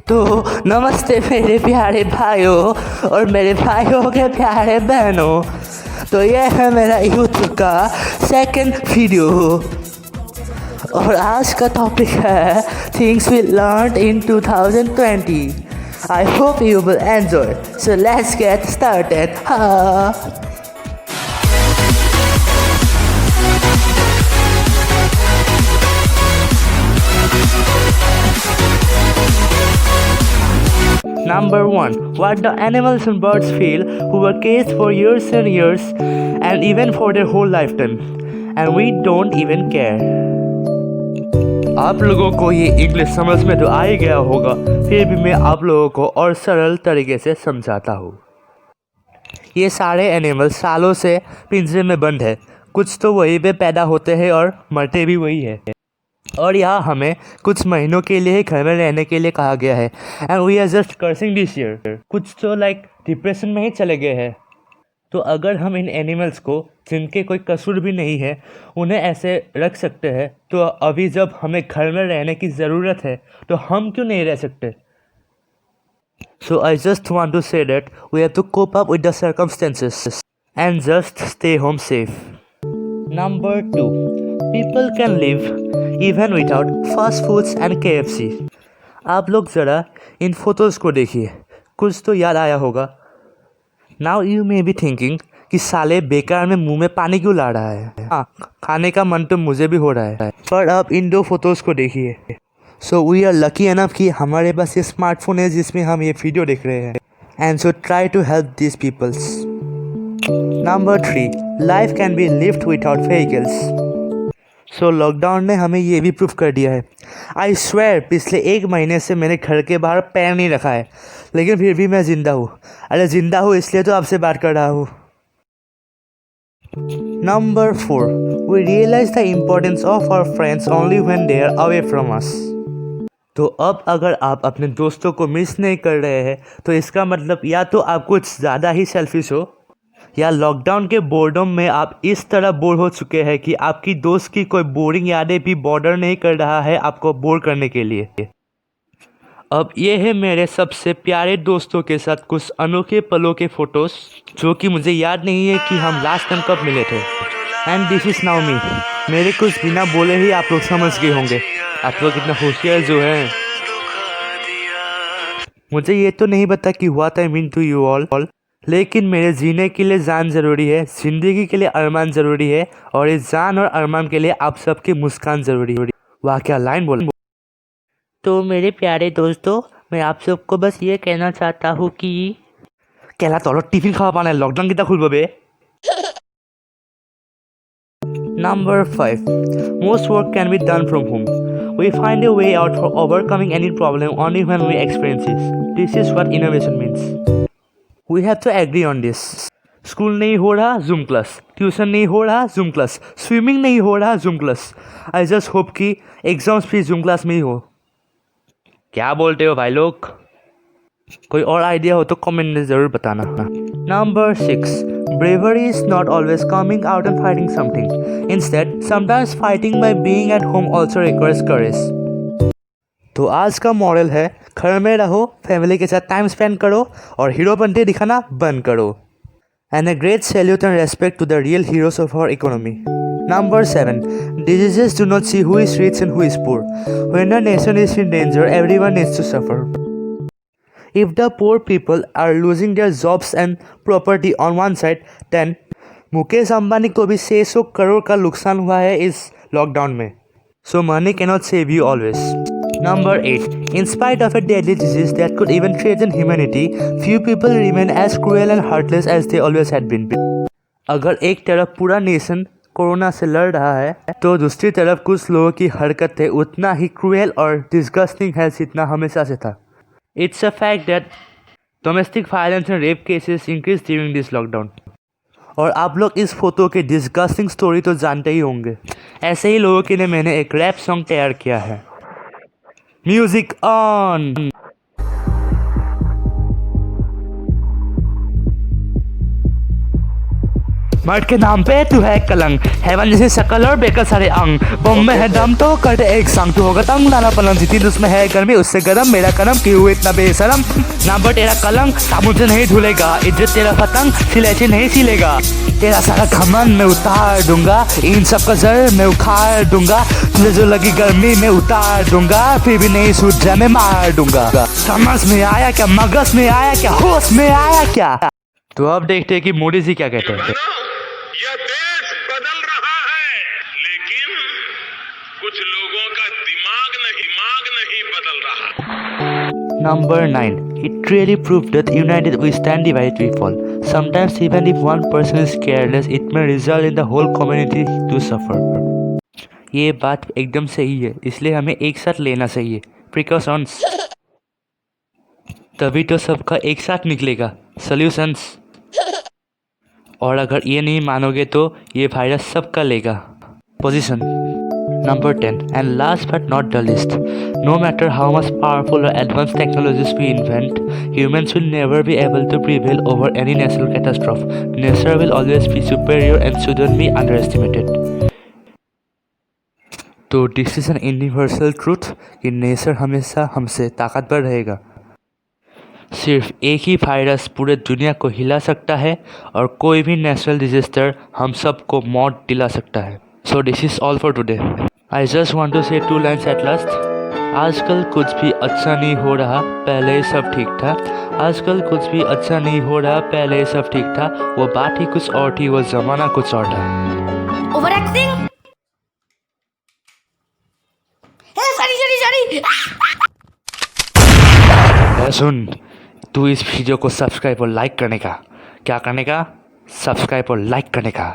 तो नमस्ते मेरे प्यारे भाइयों और मेरे भाइयों के प्यारे बहनों। तो ये है मेरा यूट्यूब का सेकंड वीडियो और आज का टॉपिक है things we learn in 2020। I hope you will enjoy, so let's get started. Number 1. What the animals and birds feel who were caged for years and years and even for their whole lifetime. And we don't even care. आप लोगों को ये English समझ में तो आ ही गया होगा, फिर भी मैं आप लोगों को और सरल तरीके से समझाता हूँ। ये सारे एनिमल सालों से पिंजरे में बंद है। कुछ तो वहीं पे पैदा होते हैं और मरते भी वही है। और यहाँ हमें कुछ महीनों के लिए ही घर में रहने के लिए कहा गया है। And we are just cursing this year. कुछ तो डिप्रेशन में ही चले गए हैं। तो अगर हम इन एनिमल्स को, जिनके कोई कसूर भी नहीं है, उन्हें ऐसे रख सकते हैं, तो अभी जब हमें घर में रहने की ज़रूरत है तो हम क्यों नहीं रह सकते? So I just want to say that we have to cope up with the circumstances and just stay home safe. Number 2. People can live even without fast foods and KFC. आप लोग ज़रा इन फोटोज़ को देखिए, कुछ तो याद आया होगा। Now you may be thinking कि साले बेकार में मुंह में पानी क्यों ला रहा है। हाँ, खाने का मन तो मुझे भी हो रहा है, पर अब इन दो फोटोज़ को देखिए। So we are lucky enough कि हमारे पास ये स्मार्टफोन है जिसमें हम ये वीडियो देख रहे हैं। And so try to help these peoples. Number 3. Life can be lived without vehicles. So lockdown ने हमें ये भी प्रूफ कर दिया है। आई स्वेयर पिछले 1 महीने से मैंने घर के बाहर पैर नहीं रखा है, लेकिन फिर भी मैं ज़िंदा हूँ। अरे ज़िंदा हूँ इसलिए तो आपसे बात कर रहा हूँ। Number 4. We realize the importance of our friends only when they are away from us. तो अब अगर आप अपने दोस्तों को मिस नहीं कर रहे हैं तो इसका मतलब या तो आप कुछ ज़्यादा ही सेल्फिश हो, या लॉकडाउन के बोर्डम में आप इस तरह बोर हो चुके हैं कि आपकी दोस्त की कोई बोरिंग यादें भी बॉर्डर नहीं कर रहा है आपको बोर करने के लिए। अब ये है मेरे सबसे प्यारे दोस्तों के साथ कुछ अनोखे पलों के फोटोज़, जो कि मुझे याद नहीं है कि हम लास्ट टाइम कब मिले थे। And this is now me. मेरे कुछ बिना बोले ही आप लोग समझ गए होंगे। आप लोग इतना होशियार जो हैं। मुझे ये तो नहीं पता कि what I mean to you all, लेकिन मेरे जीने के लिए जान ज़रूरी है, ज़िंदगी के लिए अरमान ज़रूरी है, और इस जान और अरमान के लिए आप सबकी मुस्कान ज़रूरी है। वाह क्या लाइन बोला। तो मेरे प्यारे दोस्तों, मैं आप सबको बस ये कहना चाहता हूँ कि केला तो टिफिन खावा पाना है, लॉकडाउन कितना खुल बे। Number 5. Most work can be done from home. We find a way out for overcoming any problem only when we experience it. This is what innovation means. We have to agree on this. School नहीं हो रहा, zoom class. Tuition नहीं हो रहा, zoom class. Swimming नहीं हो रहा, zoom class. I just hope कि एग्जाम्स भी जूम क्लास में ही हो। क्या बोलते हो भाई लोग? कोई और आइडिया हो तो कमेंट में ज़रूर बताना। Number 6. Bravery is not always coming out and fighting something. Instead, sometimes fighting by being at home also requires courage. तो आज का मॉडल है, घर में रहो, फैमिली के साथ टाइम स्पेंड करो और हीरोपंती दिखाना बंद करो। And a great salute and respect to the real heroes of our economy. Number 7. Diseases do not see who is rich and who is poor. When a nation is in danger, everyone needs to suffer. If the poor people are losing their jobs and property on one side, then Mukesh Ambani को भी 600 करोड़ का नुकसान हुआ है इस lockdown में। So money cannot save you always. Number 8. In spite of a deadly disease that could even threaten humanity, few people remain as cruel and heartless as they always had been. अगर एक तरफ पूरा nation corona से लड़ रहा है, तो दूसरी तरफ कुछ लोगों की हरकतें उतना ही क्रूएल और डिस्गस्टिंग है जितना हमेशा से था। It's a fact that domestic violence and rape cases increased during this lockdown. और आप लोग इस फोटो के डिस्गस्टिंग स्टोरी तो जानते ही होंगे। ऐसे ही लोगों के लिए मैंने एक रैप सॉन्ग तैयार किया है। Music on. मर्द के नाम पे तू है कलंक, हेवन जैसी शक्ल और बेकर सारे अंग, बम में है दम तो कर दे एक संग, तू होगा तंग लाना पलंग, जितनी उसमें है गर्मी उससे गर्म मेरा कलम, क्यों इतना बेशरम, नाम पर तेरा कलंक साबुन से नहीं धुलेगा, इज्जत तेरा पतंग सिले से नहीं सिलेगा, तेरा सारा घमंड मैं उतार दूंगा, इन सब का जर मैं उखाड़ दूंगा, तुझे जो लगी गर्मी मैं उतार दूंगा, फिर भी नहीं सूझ जाए मैं मार दूंगा। समझ में आया क्या, मगज में आया क्या, होश में आया क्या? तो अब देखते हैं कि मोदी जी क्या कहते हैं। यह देश बदल रहा है, लेकिन कुछ लोगों का दिमाग नहीं बदल रहा। Number 9. It really proved that united we stand, divided we fall. Sometimes even if one person is careless, it may result in the whole community to suffer. ये बात एकदम सही है, इसलिए हमें एक साथ लेना चाहिए प्रिकॉशंस, तभी तो सबका एक साथ निकलेगा सॉल्यूशंस। और अगर ये नहीं मानोगे तो ये वायरस सबका लेगा position. Number 10, and last but not the least, no matter how much powerful or advanced technologies we invent, humans will never be able to prevail over any natural catastrophe. Nature will always be superior and shouldn't be underestimated. तो this is an universal truth कि nature हमेशा हमसे ताकतवर रहेगा। सिर्फ एक ही virus पूरे दुनिया को हिला सकता है और कोई भी नेचुरल डिजास्टर हम सबको मौत दिला सकता है। So this is all for today. I just want to say 2 lines at last. आजकल कुछ भी अच्छा नहीं हो रहा, पहले सब ठीक था। आजकल कुछ भी अच्छा नहीं हो रहा, पहले सब ठीक था। वो बात ही कुछ और थी, वो जमाना कुछ और था। Over acting. सॉरी। सुन, तू इस वीडियो को सब्सक्राइब और लाइक करने का, क्या करने का? सब्सक्राइब और लाइक करने का।